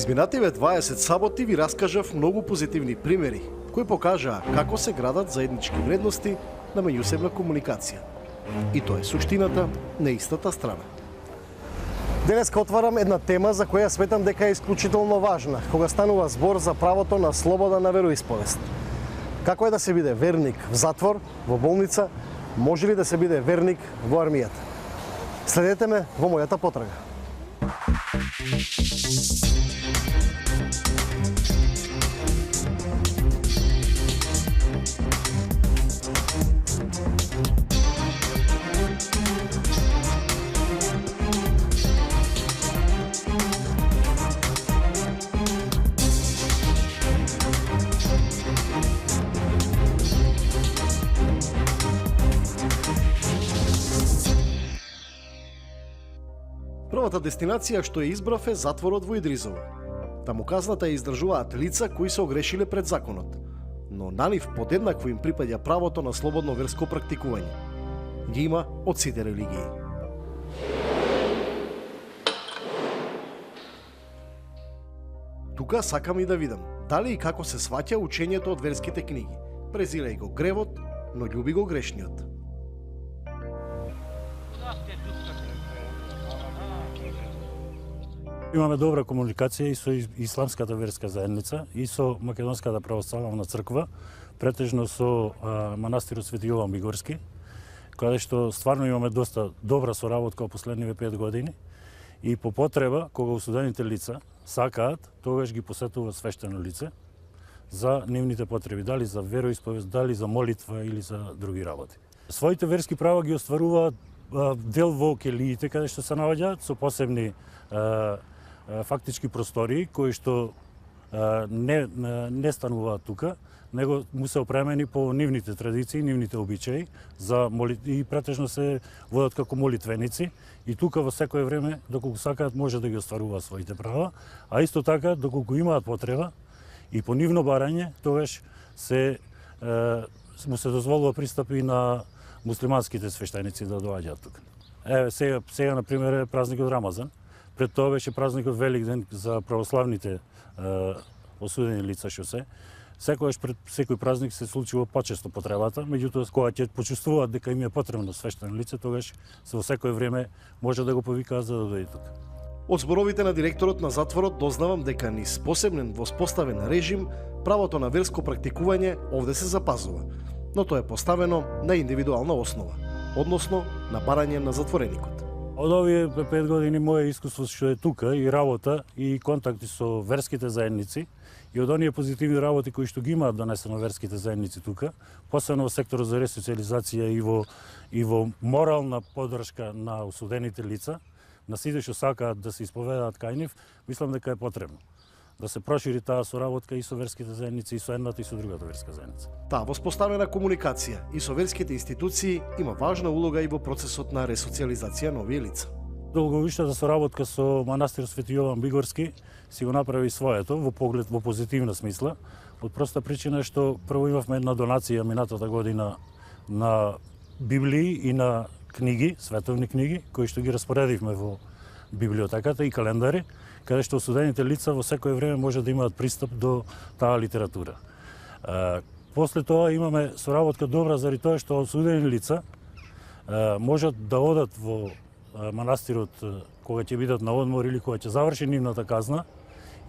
изминативе 20 саботи ви раскажав многу позитивни примери, кои покажаа како се градат заеднички вредности на меѓусебна комуникација. И тоа е суштината на истата страна. Денеска отварам една тема за која сметам дека е исклучително важна, кога станува збор за правото на слобода на вероисповест. Како е да се биде верник в затвор, во болница, може ли да се биде верник во армијата? Следете ме во мојата потрага. Првата дестинација што ја избрав е затворот во Идризово. Таму казната ја издржуваат лица кои се огрешиле пред законот, но на нив подеднакво им припаѓа правото на слободно верско практикување. Ги има од сите религии. Тука сакам и да видам дали и како се сваќа учењето од верските книги. Презирај го гревот, но љуби го грешниот. Имаме добра комуникација и со исламската верска заедница и со Македонската православна црква, претежно со манастирот Свети Јован Бигорски, каде што стварно имаме доста добра соработка во последниве 5 години и по потреба, кога осудените лица сакаат, тогаш ги посетува свештено лице за нивните потреби, дали за вероисповест, дали за молитва или за други работи. Своите верски права ги остваруваат дел во келиите, каде што се наоѓаат со посебни фактички простории кои што не стануваат тука, него му се опремени по нивните традиции, нивните обичаи за и претежно се водат како молитвеници и тука во секое време доколку сакаат може да ги остваруваат своите права, а исто така доколку имаат потреба и по нивно барање, тогаш му се дозволува пристап и на муслиманските свештеници да доаѓаат тука. Сега на пример е празникот Рамазан. Пред тоа беше празникот Великден за православните осудени лица што се. Секогаш пред секој празник се случува почесто потребата, меѓутоа кога ќе почувствуваат дека им е потребно свештено лице, тогаш во секое време може да го повикаат за да дојде тука. Од зборовите на директорот на затворот дознавам дека низ посебен воспоставен режим правото на верско практикување овде се запазува, но тоа е поставено на индивидуална основа, односно на барање на затвореникот. Од овие 5 години моје искуство што е тука и работа и контакти со верските заедници и од оние позитивни работи кои што ги имаат донесено верските заедници тука, посебно во секторот за ресоциализација и во морална поддршка на осудените лица, на сите што сакаат да се исповедаат кај нив, мислам дека е потребно да се прошири таа соработка и со верските заедници, и со едната и со другата верска заедница. Таа воспоставена комуникација и со верските институции има важна улога и во процесот на ресоциализација на овие лица. Долговишната соработка со манастирот Свети Јован Бигорски си го направи своето во поглед во позитивна смисла, од проста причина што прво имавме една донација минатата година на библии и на книги, световни книги, кои што ги распоредивме во библиотеката и календари, каде што осудените лица во секое време може да имаат пристап до таа литература. После тоа имаме соработка добра заради тоа што осудени лица можат да одат во манастирот кога ќе бидат на одмор или кога ќе заврши нивната казна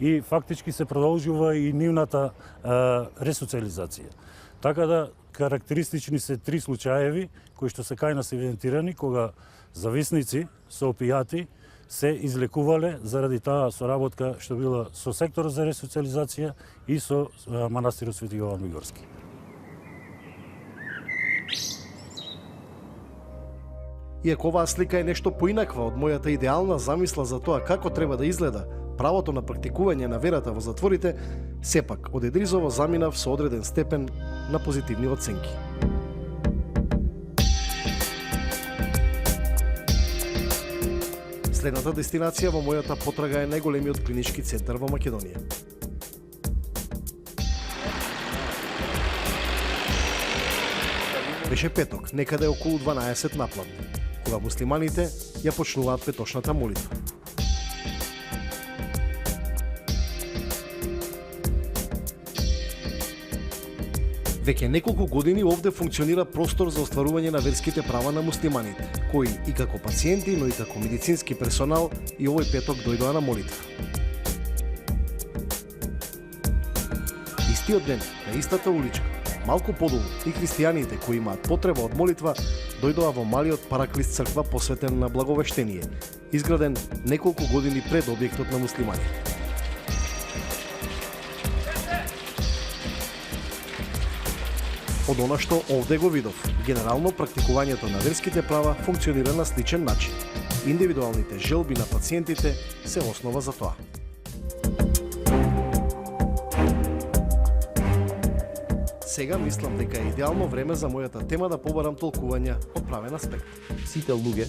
и фактички се продолжува и нивната ресоциализација. Така да карактеристични се 3 случаеви кои што се кај нас евидентирани кога зависници со опијати се излекувале заради таа соработка што била со секторот за ресоциализација и со манастирот Свети Јован Бигорски. Иако оваа слика е нешто поинаква од мојата идеална замисла за тоа како треба да изгледа правото на практикување на верата во затворите, сепак од Идризово заминав со одреден степен на позитивни оценки. Следната дестинација во мојата потрага е најголемиот клинички центар во Македонија. Беше петок, некаде околу 12 напладне, кога муслиманите ја почнуваат петочната молитва. Веќе неколку години овде функционира простор за остварување на верските права на муслиманите, кои и како пациенти, но и како медицински персонал и овој петок дојдоа на молитва. Истиот ден, на истата уличка, малку подолу, и христијаните кои имаат потреба од молитва дојдоа во малиот Параклис црква посветен на благовештение, изграден неколку години пред објектот на муслиманите. Од она што овде го видов, генерално практикувањето на верските права функционира на сличен начин. Индивидуалните желби на пациентите се основа за тоа. Сега мислам дека е идеално време за мојата тема да побарам толкување од правен аспект. Сите луѓе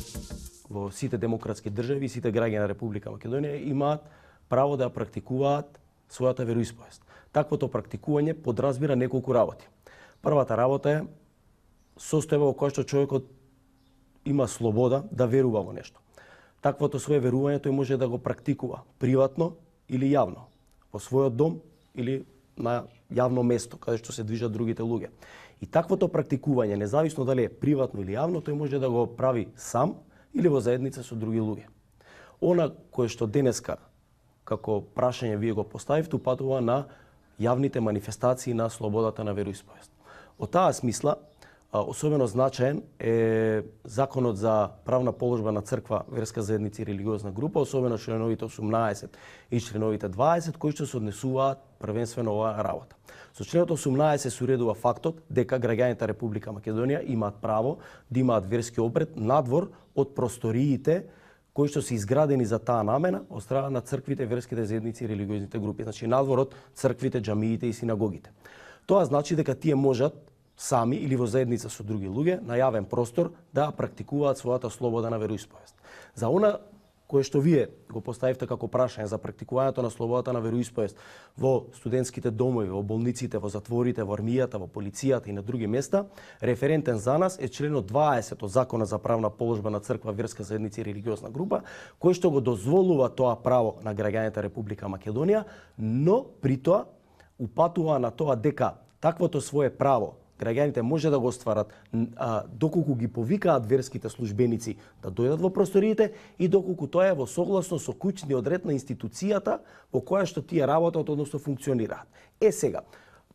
во сите демократски држави и сите граѓани на Република Македонија имаат право да ја практикуваат својата вероисповест. Таквото практикување подразбира неколку работи. Првата работа е состојба во која што човекот има слобода да верува во нешто. Таквото свое верување тој може да го практикува приватно или јавно, во својот дом или на јавно место каде што се движат другите луѓе. И таквото практикување, независно дали е приватно или јавно, тој може да го прави сам или во заедница со други луѓе. Она кое што денеска како прашање вие го поставивте упатува на јавните манифестации на слободата на вероисповест. Од таа смисла, особено значаен е Законот за правна положба на црква, верска заедница и религиозна група, особено членовите 18 и членовите 20, кои што се однесуваат првенствено оваа работа. Со членот 18 се уредува фактот дека граѓаните Република Македонија имаат право да имаат верски обред надвор од просториите кои што се изградени за таа намена од страна на црквите, верските заедници и религиозните групи, значи надвор од црквите, џамиите и синагогите. Тоа значи дека тие можат сами или во заедница со други луѓе на јавен простор да практикуваат својата слобода на вероисповест. За она кое што вие го поставивте како прашање за практикувањето на слободата на вероисповест во студентските домови, во болниците, во затворите, во армијата, во полицијата и на други места, референтен за нас е членот 20 од Законот за правна положба на црква, верска заедница и религиозна група, кој што го дозволува тоа право на граѓаните Република Македонија, но при тоа упатува на тоа дека таквото свое право граѓаните може да го остварат доколку ги повикаат верските службеници да дојдат во просториите и доколку тоа е во согласно со куќниот ред на институцијата во која што тие работат, односно функционираат. Сега,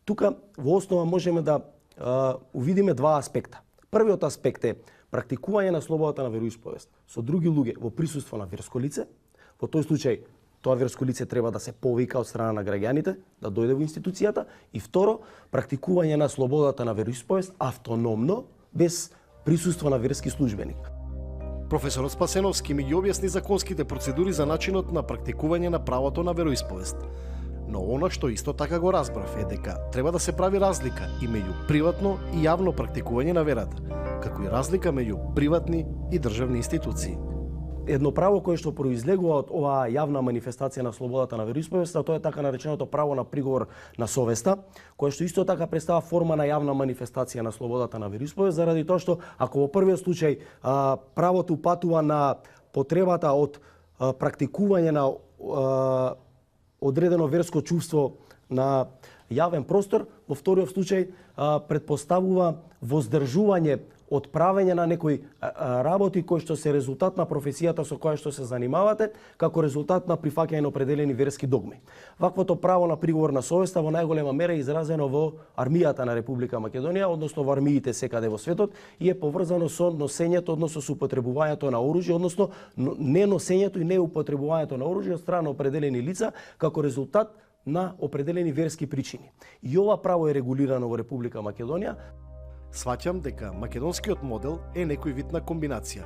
тука во основа можеме да увидиме два аспекта. Првиот аспект е практикување на слободата на вероисповест со други луѓе во присуство на верско лице. Во тој случај тоа верско лице треба да се повика од страна на граѓаните, да дојде во институцијата. И второ, практикување на слободата на вероисповест автономно, без присуство на верски службеник. Професорот Спасеновски ми ги објасни законските процедури за начинот на практикување на правото на вероисповест. Но она што исто така го разбрав е дека треба да се прави разлика и меѓу приватно и јавно практикување на верата, како и разлика меѓу приватни и државни институции. Едно право кое што произлегува од оваа јавна манифестација на слободата на вероисповеста, тоа е така нареченото право на приговор на совеста, кое што исто така представа форма на јавна манифестација на слободата на вероисповест, заради тоа што ако во првиот случај правото упатува на потребата од практикување на одредено верско чувство на јавен простор, во вториот случај предпоставува воздржување од правење на некои работи кои што се резултат на професијата со која што се занимавате, како резултат на прифаќање на определени верски догми. Ваквото право на приговор на совеста во најголема мера е изразено во армијата на Република Македонија, односно во армиите секаде во светот, и е поврзано со носењето, односно со употребувањето на оружје, односно не носењето и не употребувањето на оружје од страна на определени лица како резултат на определени верски причини. И ова право е регулирано во Република Македонија. Сваќам дека македонскиот модел е некој вид на комбинација,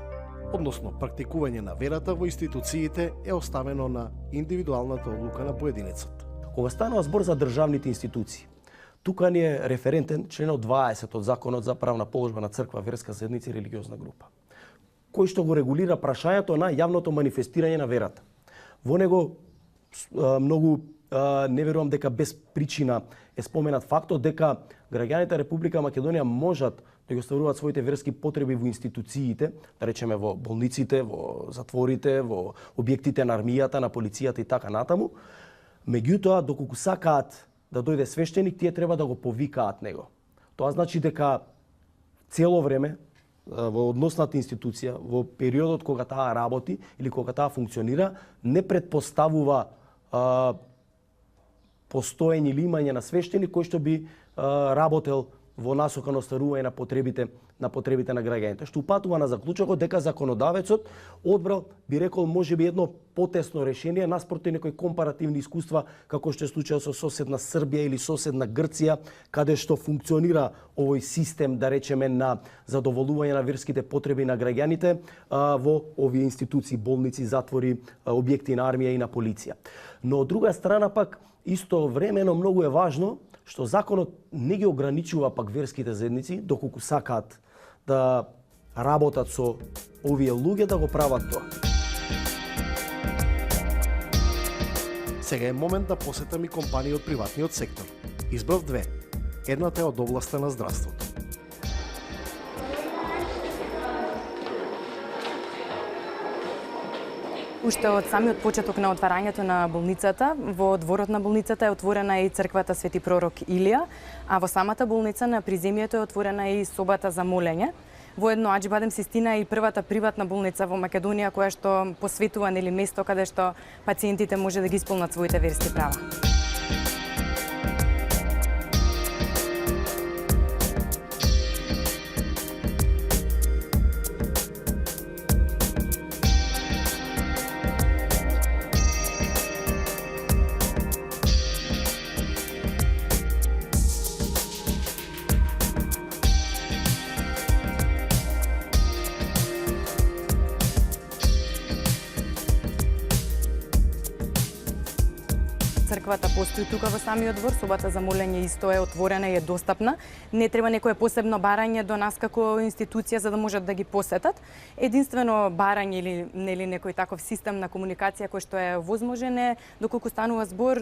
односно практикување на верата во институциите е оставено на индивидуалната одлука на поединецот. Кога станува збор за државните институции, тука ни е референтен членот 20 од Законот за правна положба на црква, верска заедница и религиозна група, кој што го регулира прашањето на јавното манифестирање на верата. Во него многу не верувам дека без причина е споменат фактот дека граѓаните Република Македонија можат да ги остваруваат своите верски потреби во институциите, да речеме во болниците, во затворите, во објектите на армијата, на полицијата и така натаму. Меѓутоа, доколку сакаат да дојде свештеник, тие треба да го повикаат него. Тоа значи дека цело време во односната институција, во периодот кога таа работи или кога таа функционира, не предпоставува постоење или имање на свештеник кој што би работел во насока на остварување на потребите на граѓаните, што упатува на заклучокот дека законодавецот одбрал, би рекол, можеби едно потесно решение наспроти некои компаративни искуства, како што е случајот со соседна Србија или соседна Грција, каде што функционира овој систем, да речеме, на задоволување на верските потреби на граѓаните во овие институции, болници, затвори, објекти на армија и на полиција. Но од друга страна пак, истовремено многу е важно што законот не ги ограничува пак верските заедници, доколку сакаат да работат со овие луѓе, да го прават тоа. Сега е момент да посетам и компании од приватниот сектор. Избрав две. Едната е од областа на здравството. Уште од самиот почеток на отварањето на болницата, во дворот на болницата е отворена и црквата Свети пророк Илија, а во самата болница на приземјето е отворена и собата за молење. Воедно Аџи-Бадем Систина е и првата приватна болница во Македонија која што посветува место каде што пациентите може да ги исполнат своите верски права. Црквата постои тука во самиот двор, собата за молење исто е отворена и е достапна. Не треба некое посебно барање до нас како институција за да можат да ги посетат. Единствено барање или нели некој таков систем на комуникација кој што е возможен е доколку станува збор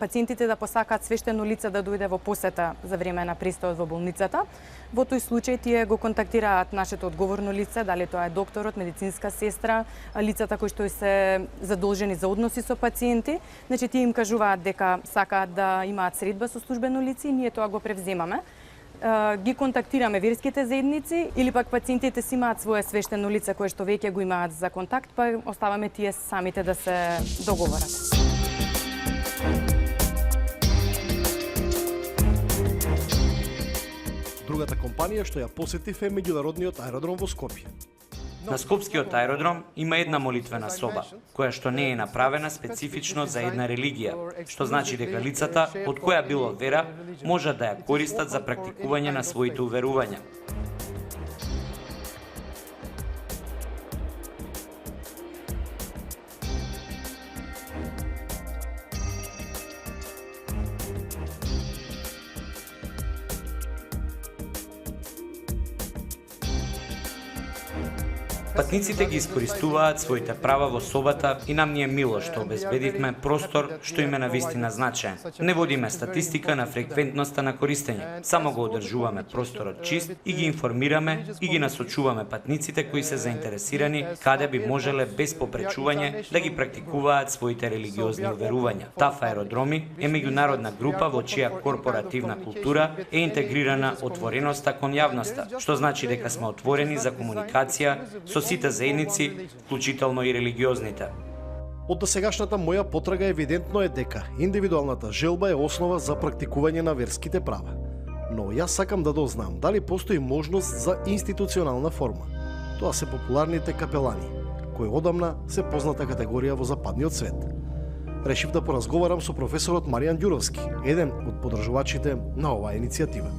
пациентите да посакаат свештено лице да дојде во посета за време на престојот во болницата. Во тој случај тие го контактираат нашето одговорно лице, дали тоа е докторот, медицинска сестра, лицата кои што се задолжени за односи со пациенти. Значи тие им кажуваат дека сакаат да имаат средба со службено лице и ние тоа го превземаме. Ги контактираме верските заедници или пак пациентите си имаат свое свештено лице кое што веќе го имаат за контакт, па оставаме тие самите да се договорат. Другата компанија што ја посетив е меѓународниот аеродром во Скопје. На Скопскиот аеродром има една молитвена соба, која што не е направена специфично за една религија, што значи дека лицата, од која било вера, можат да ја користат за практикување на своите уверувања. Патниците ги искористуваат своите права во собата и нам ни е мило што обезбедивме простор што им е навистина значаен. Не водиме статистика на фреквентноста на користење, само го одржуваме просторот чист и ги информираме и ги насочуваме патниците кои се заинтересирани каде би можеле без попречување да ги практикуваат своите религиозни уверувања. ТАФ Аеродроми е меѓународна група во чија корпоративна култура е интегрирана отвореноста кон јавноста, што значи дека сме отворени за комуникација со сите заедници, вклучително и религиозните. Од досегашната моја потрага евидентно е дека индивидуалната желба е основа за практикување на верските права. Но јас сакам да дознам дали постои можност за институционална форма. Тоа се популарните капелани, кои одамна се позната категорија во западниот свет. Решив да поразговарам со професорот Маријан Ѓуровски, еден од подржувачите на оваа иницијатива.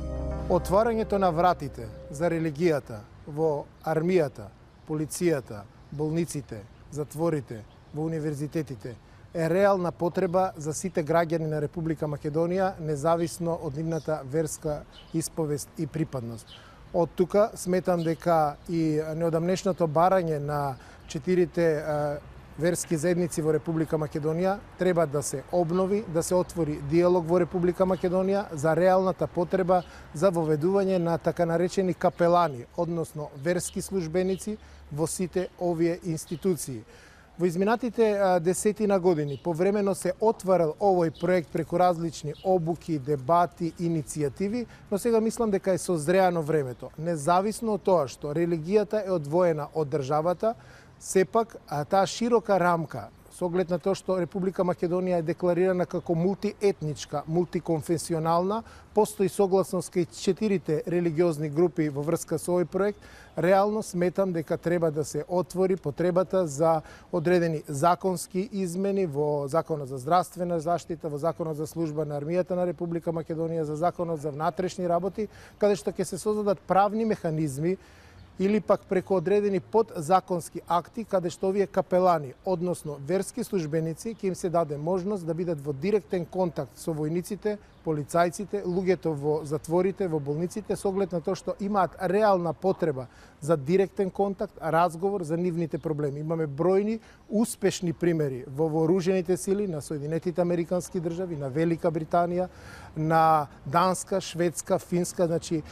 Отварањето на вратите за религијата во армијата, полицијата, болниците, затворите, во универзитетите е реална потреба за сите граѓани на Република Македонија, независно од нивната верска исповест и припадност. Од тука сметам дека и неодамнешното барање на 4 верски заедници во Република Македонија треба да се обнови, да се отвори диалог во Република Македонија за реалната потреба за воведување на така наречени капелани, односно верски службеници во сите овие институции. Во изминатите десетина години повремено се отварал овој проект преку различни обуки, дебати, иницијативи, но сега мислам дека е созреано времето. Независно од тоа што религијата е одвоена од државата, сепак таа широка рамка со оглед на тоа што Република Македонија е декларирана како мултиетничка, мултиконфесионална, постои согласност кај 4 религиозни групи во врска со овој проект, реално сметам дека треба да се отвори потребата за одредени законски измени во Законот за здравствена заштита, во Законот за служба на армијата на Република Македонија, за Законот за внатрешни работи, каде што ќе се создадат правни механизми или пак преку одредени подзаконски акти, каде што овие капелани, односно верски службеници, ќе им се даде можност да бидат во директен контакт со војниците, полицајците, луѓето во затворите, во болниците, со оглед на тоа што имаат реална потреба за директен контакт, разговор за нивните проблеми. Имаме бројни успешни примери во вооружените сили на Соединетите Американски држави, на Велика Британија, на Данска, Шведска, Финска, значи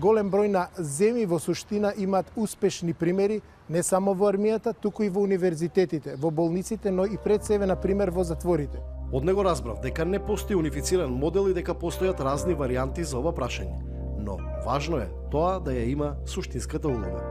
голем број на земји во суштина имаат успешни примери не само во армијата, туку и во универзитетите, во болниците, но и пред себе, на пример, во затворите. Од него разбрав дека не постои унифициран модел и дека постојат разни варијанти за ова прашање. Но важно е тоа да ја има суштинската улога.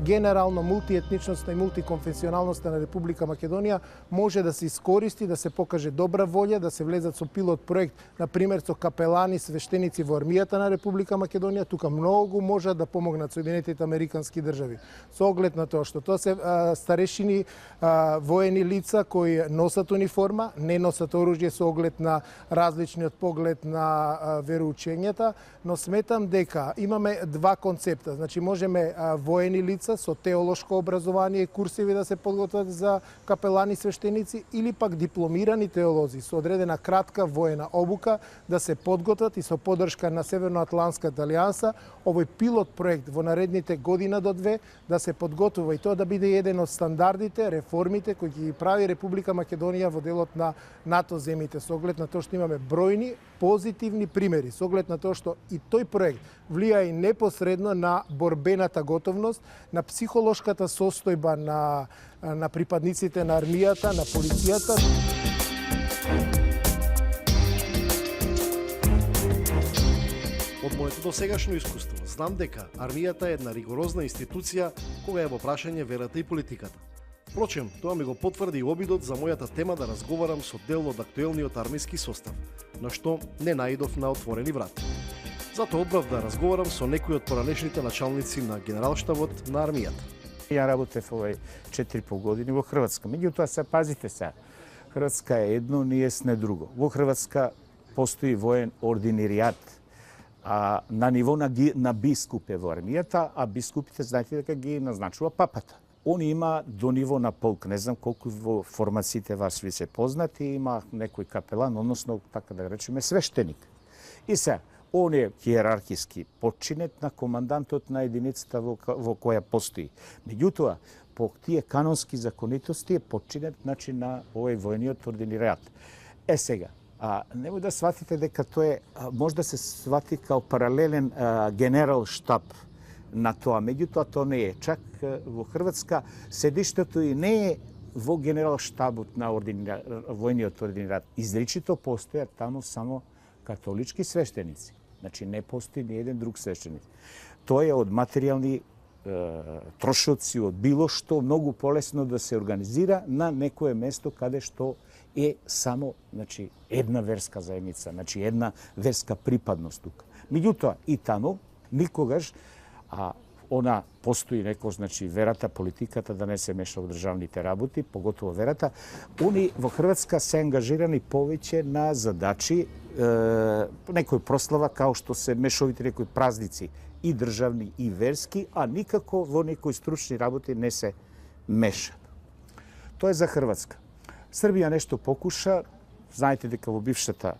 Генерално мултиетничноста и мултиконфесионалноста на Република Македонија може да се искористи, да се покаже добра волја, да се влезат со пилот проект, на пример со капелани, свештеници во армијата на Република Македонија, тука многу можат да помогнат Соединетите Американски држави. Со оглед на тоа што тоа се старешини воени лица кои носат униформа, не носат оружје со оглед на различниот поглед на вероучењата, но сметам дека имаме два концепта. Значи можеме воени лица со теолошко образование и курсеви да се подготват за капелани свештеници или пак дипломирани теолози со одредена кратка воена обука да се подготват и со поддршка на Северноатлантската алијанса овој пилот проект во наредните година до 2 да се подготвува и тоа да биде еден од стандардите, реформите кои ги прави Република Македонија во делот на НАТО земјите, со оглед на тоа што имаме бројни позитивни примери, со оглед на тоа што и тој проект влија и непосредно на борбената готовност, на психолошката состојба на припадниците на армијата, на полицијата. Од моето досегашно искуство, знам дека армијата е една ригорозна институција кога е во прашање верата и политиката. Впрочем, тоа ми го потврди и обидот за мојата тема да разговарам со дел од актуелниот армијски состав, на што не наидов на отворени врати. Затоа одбрав да разговарам со некои од поранешните началници на генералштабот на армијата. Ја работев овој 4,5 години во Хрватска. Меѓутоа се пазите се. Хрватска е едно, ние сме друго. Во Хрватска постои воен ординаријат на ниво на бискупе во армијата, а бискупите знаете дека ги назначува папата. Он има до ниво на полк, не знам колку во формациите вас ви се познати, има некој капелан, односно така да речеме свештеник. И се, он е хиерархиски подчинет на командантот на единицата во која постои. Меѓутоа, по тие канонски законитости е подчинет значи на овој војниот ординаријат. Сега, немој да сватите дека тоа може да се свати као паралелен генерал штаб на тоа. Меѓутоа, тоа не е. Чак во Хрватска седиштето и не е во генерал штабот на војниот ординаријат. Изричито постојат таму само католички свештеници. Значи не постои ни еден друг свештеник. Тоа е од материјални трошоци, од било што многу полесно да се организира на некое место каде што е само значи една верска заедница, значи една верска припадност тука. Меѓутоа и таму никогаш она постои некој, значи верата, политиката да не се меша во државните работи, поготово верата. Они во Хрватска се ангажирани повеќе на задачи некој прослава као што се мешовите некои празници и државни и верски, а никако во некои стручни работи не се мешат. Тоа е за Хрватска. Србија нешто покуша, знаете дека во бившата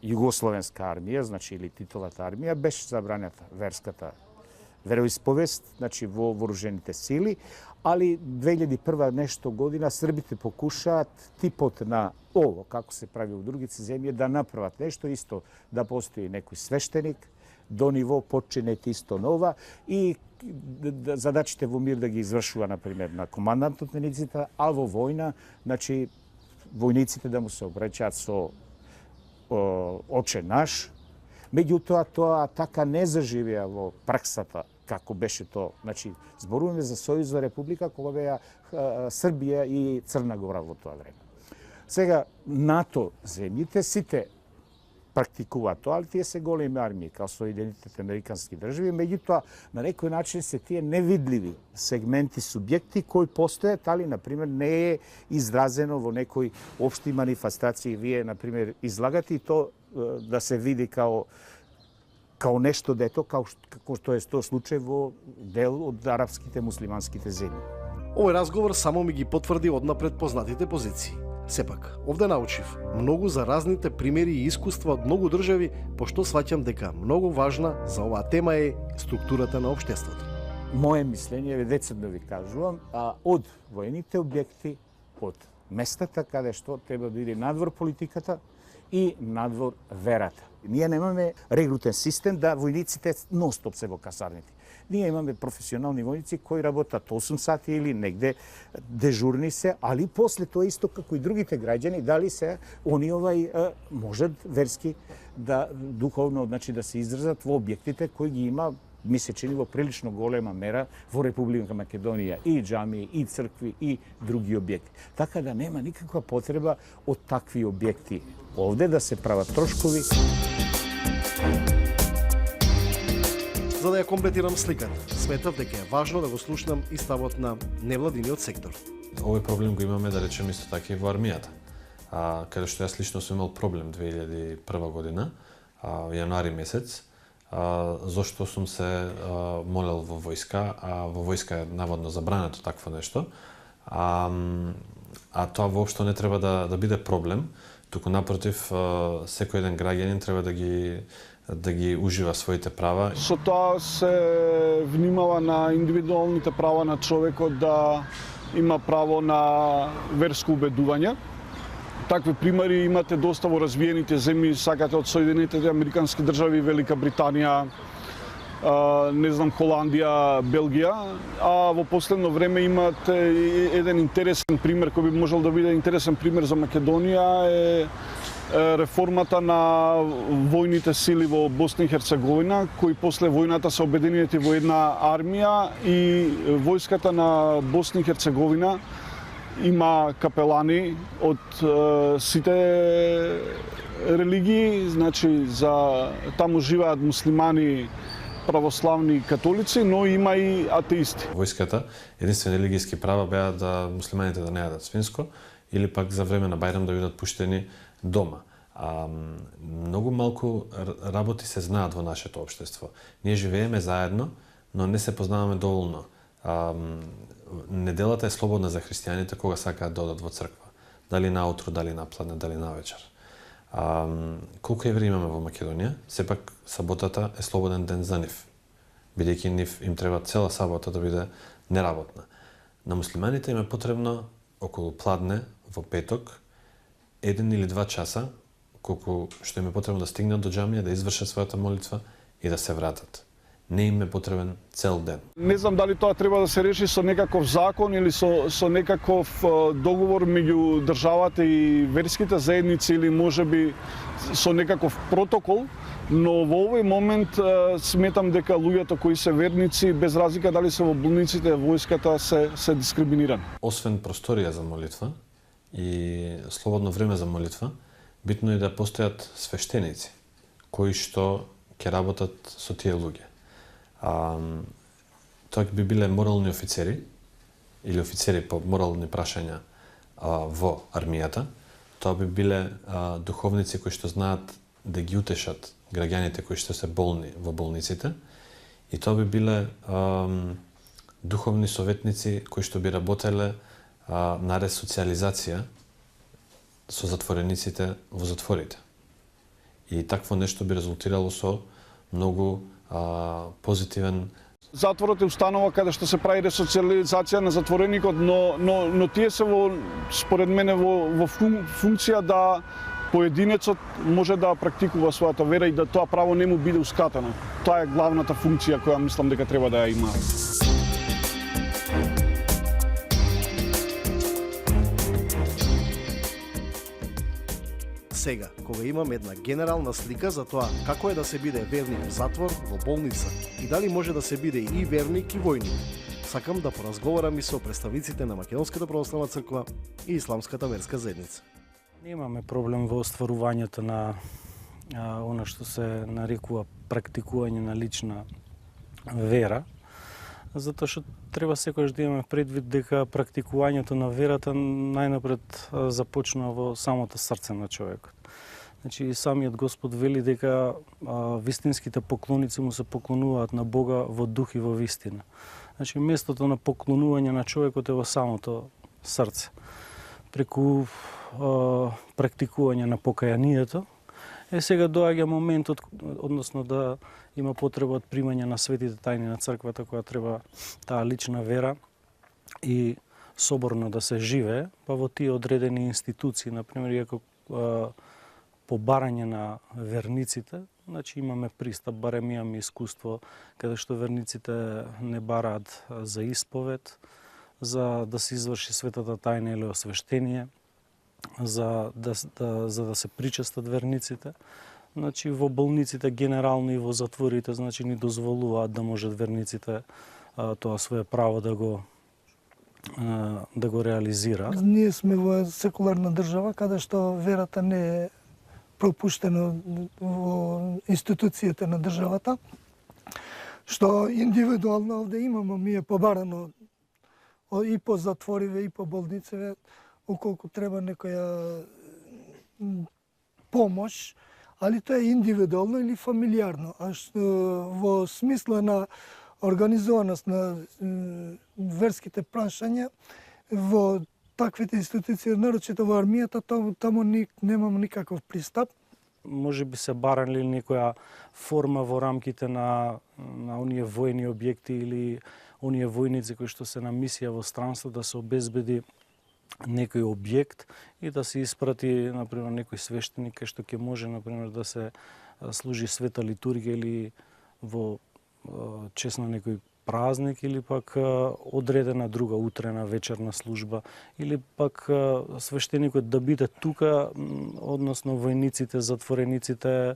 југословенска армија, значи или Титовата армија, беше забранета верската вероисповест, значи во вооружените сили, али 2001 нешто година србите покушаат типот на ово, како се прави во другите земји, да направат нешто исто, да постои некој свештеник, до ниво подчинет исто нова и задачите во мир да ги извршува, например, на командантот на единицата, а во војна, значи, војниците да му се обраќаат со оче наш. Меѓутоа, тоа така не заживеа во праксата, како беше тоа. Значи, зборуваме за Сојузна република, кога беа Србија и Црна Гора во тоа време. Сега, НАТО земјите, сите практикуваат тоа, ali тие се големи армии, као Соединетите американски држави, меѓутоа, на некој начин се тие невидливи сегменти, субјекти кои постојат, али, например, не е изразено во некои општи манифестации. Вие, например, излагате и то да се види као нешто дето, како што е тоа случај во дел од арапските муслиманските земји. Овој разговор само ми ги потврди однапред познатите позиции. Сепак, овде научив многу за разните примери и искуства од многу држави, пошто сваќам дека многу важна за оваа тема е структурата на општеството. Моje мислење, децидно ви кажувам, од воените објекти, од местата каде што треба да иде надвор политиката и надвор верата. Ние немаме регрутен систем да војниците нон-стоп се во касарните. Ние имаме професионални војници кои работат 8 сати или негде дежурни се, али после тоа исто како и другите граѓани, дали се они можат верски да духовно, значи да се изразат во објектите кои ги има, ми се чини, во прилично голема мера во Република Македонија, и џамии, и цркви, и други објекти. Така да нема никаква потреба од такви објекти овде да се прават трошкови. За да ја комплетирам сликата, сметав дека е важно да го слушнам и ставот на невладиниот сектор. Овој проблем го имаме, да речем, исто така и во армијата. Каде што јас лично сум имал проблем 2001 година, јануари месец, зашто сум се молел во војска, а во војска е наводно забрането такво нешто. А тоа воопшто не треба да биде проблем, туку напротив, секој еден граѓанин треба да ги ужива своите права. Со тоа се внимава на индивидуалните права на човекот да има право на верско убедување. Такви примери имате доста во развиените земји, сакате од Соединетите американски држави, Велика Британија, не знам, Холандија, Белгија, а во последно време имате еден интересен пример кој би можел да биде интересен пример за Македонија е реформата на војните сили во Босна и Херцеговина, кои после војната се обединети во една армија и војската на Босна и Херцеговина има капелани од сите религии, значи таму живеат муслимани, православни католици, но има и атеисти. Војската, единствени религијски права беа да муслиманите да не јадат свинско или пак за време на Бајрам да бидат пуштени дома. Многу малку работи се знаат во нашето општество. Ние живееме заедно, но не се познаваме доволно. Неделата е слободна за христијаните кога сакаат да одат во црква. Дали наутро, дали напладне, дали навечер. Колку евреи имаме во Македонија, сепак саботата е слободен ден за нив, бидејќи нив им треба цела сабота да биде неработна. На муслиманите им е потребно околу пладне во петок 1 или 2 часа, колку што им е потребно да стигнат до џамија, да извршат својата молитва и да се вратат. Не им е потребен цел ден. Не знам дали тоа треба да се реши со некаков закон или со некаков договор меѓу државата и верските заедници или можеби со некаков протокол, но во овој момент сметам дека луѓето кои се верници, без разлика дали се во болниците, војската, се дискриминирани. Освен просторија за молитва и слободно време за молитва, битно е да постојат свештеници кои што ќе работат со тие луѓе. Тоа би биле морални офицери или офицери по морални прашања во армијата. Тоа би биле духовници кои што знаат да ги утешат граѓаните кои што се болни во болниците. И тоа би биле духовни советници кои што би работеле на ресоциализација со затворениците во затворите. И такво нешто би резултирало со многу позитивен. Затворот е установа каде што се прави ресоциализација на затвореникот, но тие се според мене во функција да поединецот може да практикува својата вера и да тоа право не му биде ускатено. Тоа е главната функција која мислам дека треба да ја има. Сега, кога имам една генерална слика за тоа како е да се биде верник в затвор, во болница и дали може да се биде и верник и војник, сакам да поразговарам и со представниците на Македонската православна црква и Исламската верска заедница. Немаме проблем во остварувањето на она што се нарекува практикување на лична вера, затоа што треба секогаш да имаме предвид дека практикувањето на верата најнапред започнува во самото срце на човекот. Значи и самиот Господ вели дека вистинските поклоници му се поклонуваат на Бога во дух и во вистина. Значи местото на поклонување на човекот е во самото срце. Преку практикување на покајанието, сега доаѓа моментот, односно да има потреба од примање на светите тајни на црквата, која треба таа лична вера и соборно да се живее, па во тие одредени институции, например, иако по барање на верниците, значи имаме пристап, барем имаме искуство, каде што верниците не бараат за исповед, за да се изврши светата тајна или освештение, за да се причестат верниците. Значи во болниците генерално и во затворите, значи ни дозволуваат да можат верниците тоа свое право да го реализираат. Ние сме во секуларна држава каде што верата не е пропуштена во институциите на државата, што индивидуално овде имаме, ми е побарано и по затвориве и по болницеве, околку треба некоја помош, али тоа е индивидуално или фамилиарно. А што во смисла на организуваност на верските прашања, во таквите институции, нарочито во армијата, таму немам никаков пристап. Може би се барали некоја форма во рамките на оние војни објекти или оние војници кои што се на мисија во странство, да се обезбеди некој објект и да се испрати, например, некој свештеник кај што ќе може, например, да се служи света литургија или во чест на некој празник или пак одредена друга утрена вечерна служба или пак свештеникот да биде тука, односно војниците, затворениците,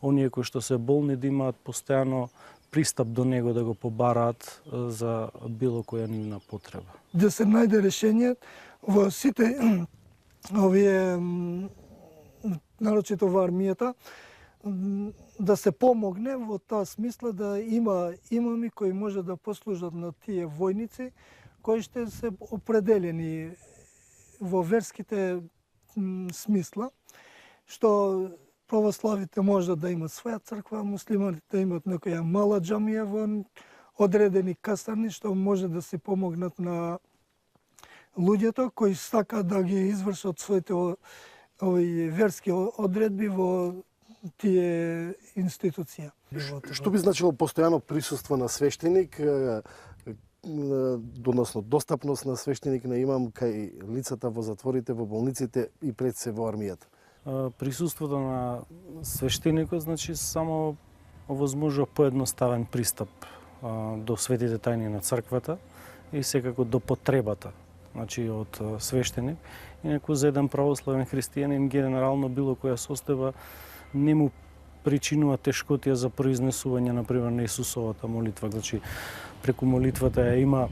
оние кои што се болни да имаат постојано пристап до него да го побараат за било која нивна потреба. Да се најде решение во сите овие, нарочито во армијата, да се помогне во таа смисла да има имами кои може да послужат на тие војници кои ще се определени во верските смисла, што православите може да имат своја црква, муслиманите имат некоја мала џамија во одредени касарни, што може да се помогнат на луѓето кои сакаат да ги извршат своите верски одредби во тие институција. Што би значило постојано присуство на свештеник, односно достапност на свештеник на имам кај лицата во затворите, во болниците и пред се во армијата? Присуството на свештеникот значи само овозможува поедноставен пристап до светите тајни на црквата и секако до потребата, значи од свештеник. Инаку за еден православен христијанин генерално било која состојба не му причинува тешкотија за произнесување, например, на Исусовата молитва. Значи, преку молитвата ја има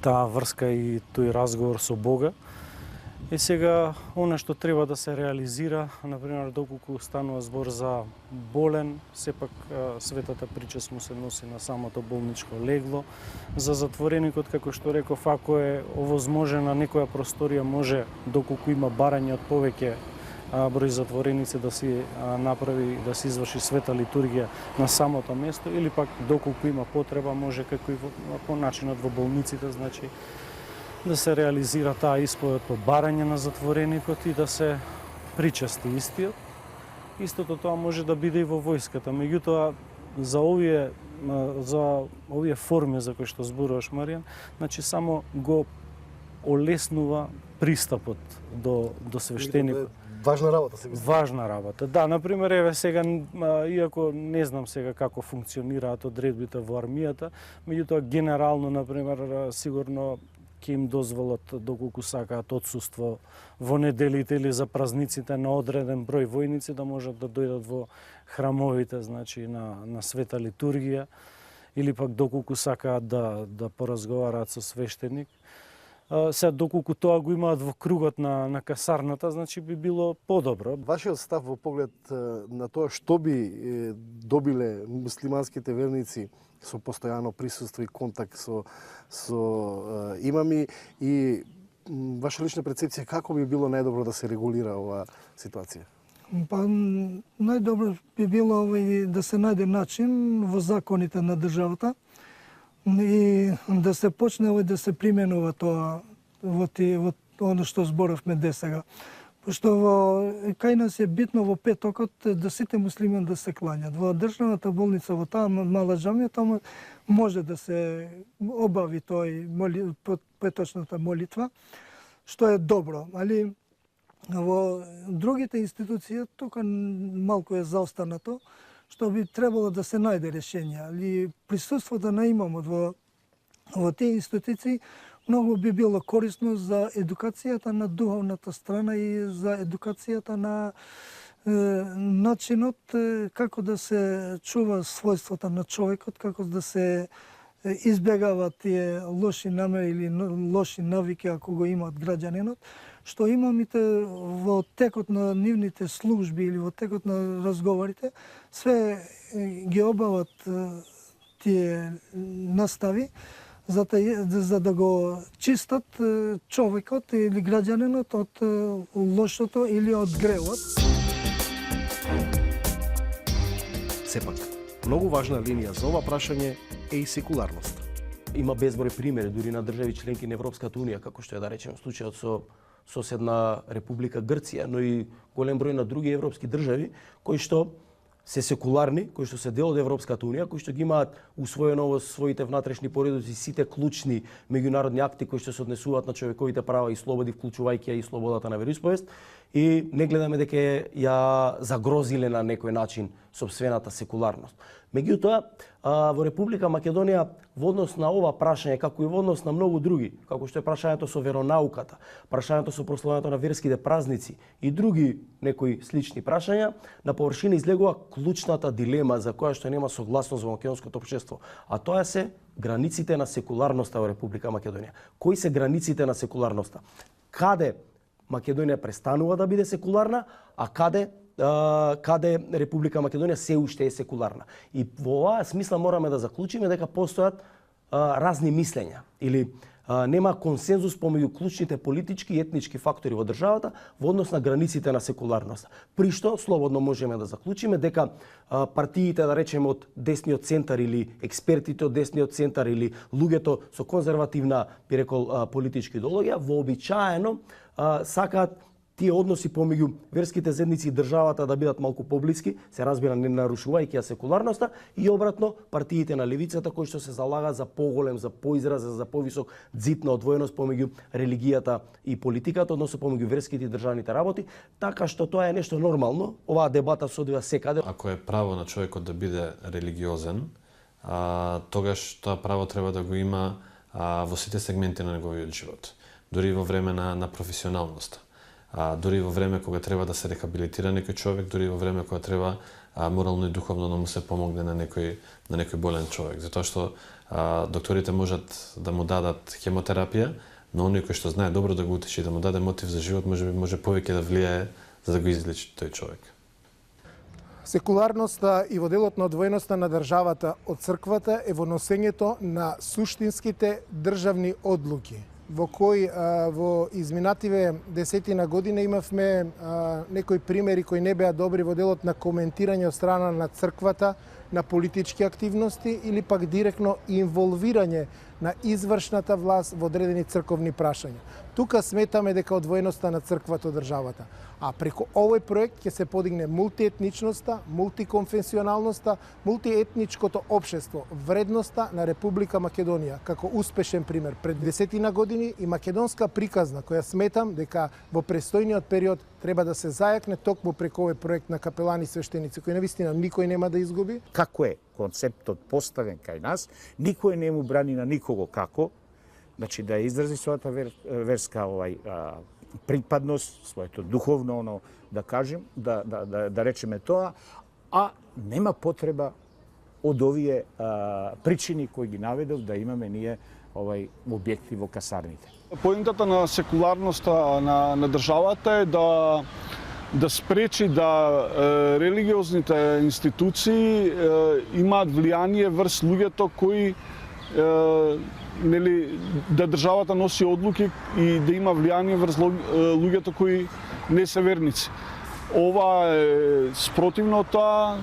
таа врска и тој разговор со Бога. И сега, она што треба да се реализира, например, доколку станува збор за болен, сепак светата причест му се носи на самото болничко легло. За затвореникот, како што реков, ако е овозможена некоја просторија, може, доколку има барање од повеќе број затвореници да си направи, да се изврши света литургија на самото место, или пак доколку има потреба, може како и по начинот во болниците, значи да се реализира таа исповед по барање на затвореникот и да се причести истиот. Истото тоа може да биде и во војската. Меѓутоа, за овие форми за кои што зборуваш, Маријан, значи само го олеснува пристапот до свештеникот. Важна работа се мисли. Важна работа. Да, например, еве сега, иако не знам сега како функционираат одредбите во армијата, меѓутоа генерално, например, сигурно ќе им дозволат доколку сакаат отсуство во неделите или за празниците на одреден број војници да можат да дојдат во храмовите, значи на света литургија, или пак доколку сакаат да поразговараат со свештеник. Сега, доколку тоа го имаат во кругот на касарната, значи би било подобро. Вашиот став во поглед на тоа што би добиле муслиманските верници со постојано присуство и контакт со имами и ваша лична перцепција како би било најдобро да се регулира оваа ситуација? Па најдобро би било да се најде начин во законите на државата и да се почне да се применува тоа во оно што зборавме десега. Пошто кај нас е битно во петокот да сите муслимани да се кланјат. Во државната болница, во таа мала џамија, таму може да се обави петочната молитва, што е добро. Али во другите институции тука малку е заостанато, што би требало да се најде решение. Али присуството на имамот во тие институции многу би било корисно за едукацијата на духовната страна и за едукацијата на начинот како да се чува својствата на човекот, како да се избегават тие лоши намери или лоши навики ако го имаат граѓанинот, што имамите во текот на нивните служби или во текот на разговорите све ги обават тие настави за да го чистат човекот или граѓанинот од лошото или од гревот. Сепак, многу важна линија за ова прашање е и секуларноста. Има безброј примери дури на држави членки на Европската унија, како што е да речем случајот со соседна Република Грција, но и голем број на други европски држави кои што се секуларни, кои што се дел од Европската унија, кои што ги имаат усвоено во своите внатрешни поредоци сите клучни меѓународни акти кои што се однесуваат на човековите права и слободи, вклучувајќи ја и слободата на вероисповест, и не гледаме дека ја загрозиле на некој начин сопствената секуларност. Меѓутоа, во Република Македонија во однос на ова прашање, како и во однос на многу други, како што е прашањето со веронауката, прашањето со прославувањето на верските празници и други некои слични прашања, на површина излегува клучната дилема за која што нема согласност во македонското општество, а тоа се границите на секуларноста во Република Македонија. Кои се границите на секуларноста? Каде Македонија престанува да биде секуларна, а каде Република Македонија се уште е секуларна. И во оваа смисла мораме да заклучиме дека постојат разни мислења или нема консензус помеѓу клучните политички и етнички фактори во државата во однос на границите на секуларноста. При што слободно можеме да заклучиме дека партиите, да речеме, од десниот центар или експертите од десниот центар или луѓето со конзервативна, би рекол, политичка идеологија вообичаено сакаат тие односи помеѓу верските заедници и државата да бидат малку поблиски, се разбира не нарушувајќи ја секуларноста, и обратно партиите на левицата кои што се залагаат за поголем, за поизразен, за повисок ѕид на одвоеност помеѓу религијата и политиката, односно помеѓу верските и државните работи, така што тоа е нешто нормално. Оваа дебата се одвива секаде. Ако е право на човекот да биде религиозен, тогаш тоа право треба да го има во сите сегменти на неговиот живот, дури во време на професионалноста. Дури во време кога треба да се рехабилитира некој човек, дури во време кога треба морално и духовно да му се помогне на некој болен човек. Затоа што докторите можат да му дадат хемотерапија, но оној кој што знае добро да го утеши, да му даде мотив за живот, може повеќе да влијае за да го излечи тој човек. Секуларноста и во делот на одвоеноста на државата од црквата е во носењето на суштинските државни одлуки, во кои во изминативе десетина година имавме некои примери кои не беа добри во делот на коментирање од страна на црквата на политички активности или пак директно инволвирање на извршната власт во одредени црковни прашања. Тука сметаме дека одвоеноста на црквата од државата. А преку овој проект ќе се подигне мултиетничноста, мултиконфесионалноста, мултиетничкото општество, вредноста на Република Македонија како успешен пример пред 10 години и македонска приказна која сметам дека во престојниот период треба да се зајакне токму преку овој проект на капелани свештеници кој навистина никој нема да изгуби. Како е концептот поставен кај нас, никој не му брани на никого како, значи да изрази својата верска припадност, своето духовно, да кажем, да речеме тоа, а нема потреба од овие причини кои ги наведов да имаме ние објекти во касарните. Поентата на секуларноста на државата е да спречи да религиозните институции имаат влијание врз луѓето кои да државата носи одлуки и да има влијание врз луѓето кои не се верници. Ова е спротивно тоа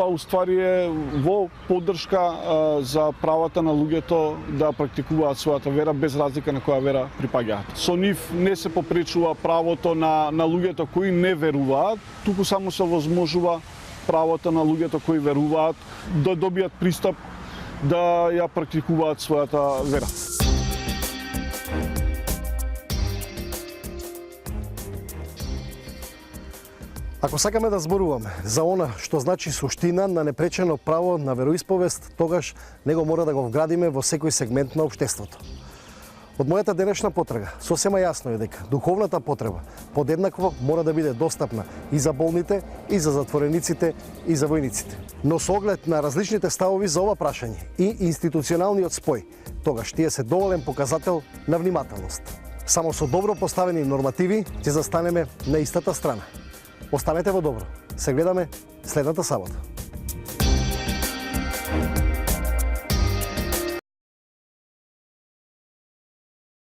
уствари е во поддршка за правата на луѓето да практикуваат својата вера без разлика на која вера припаѓаат. Со нив не се попречува правото на луѓето кои не веруваат, туку само се возможува правото на луѓето кои веруваат да добијат пристап да ја практикуваат својата вера. Ако сакаме да зборуваме за она што значи суштина на непречено право на вероисповест, тогаш него мора да го вградиме во секој сегмент на општеството. Од мојата денешна потрага сосема јасно е дека духовната потреба подеднакво мора да биде достапна и за болните, и за затворениците, и за војниците. Но со оглед на различните ставови за ова прашање и институционалниот спој, тогаш тие се доволен показател на внимателност. Само со добро поставени нормативи ќе застанеме на истата страна. Останете во добро. Се гледаме следната сабота.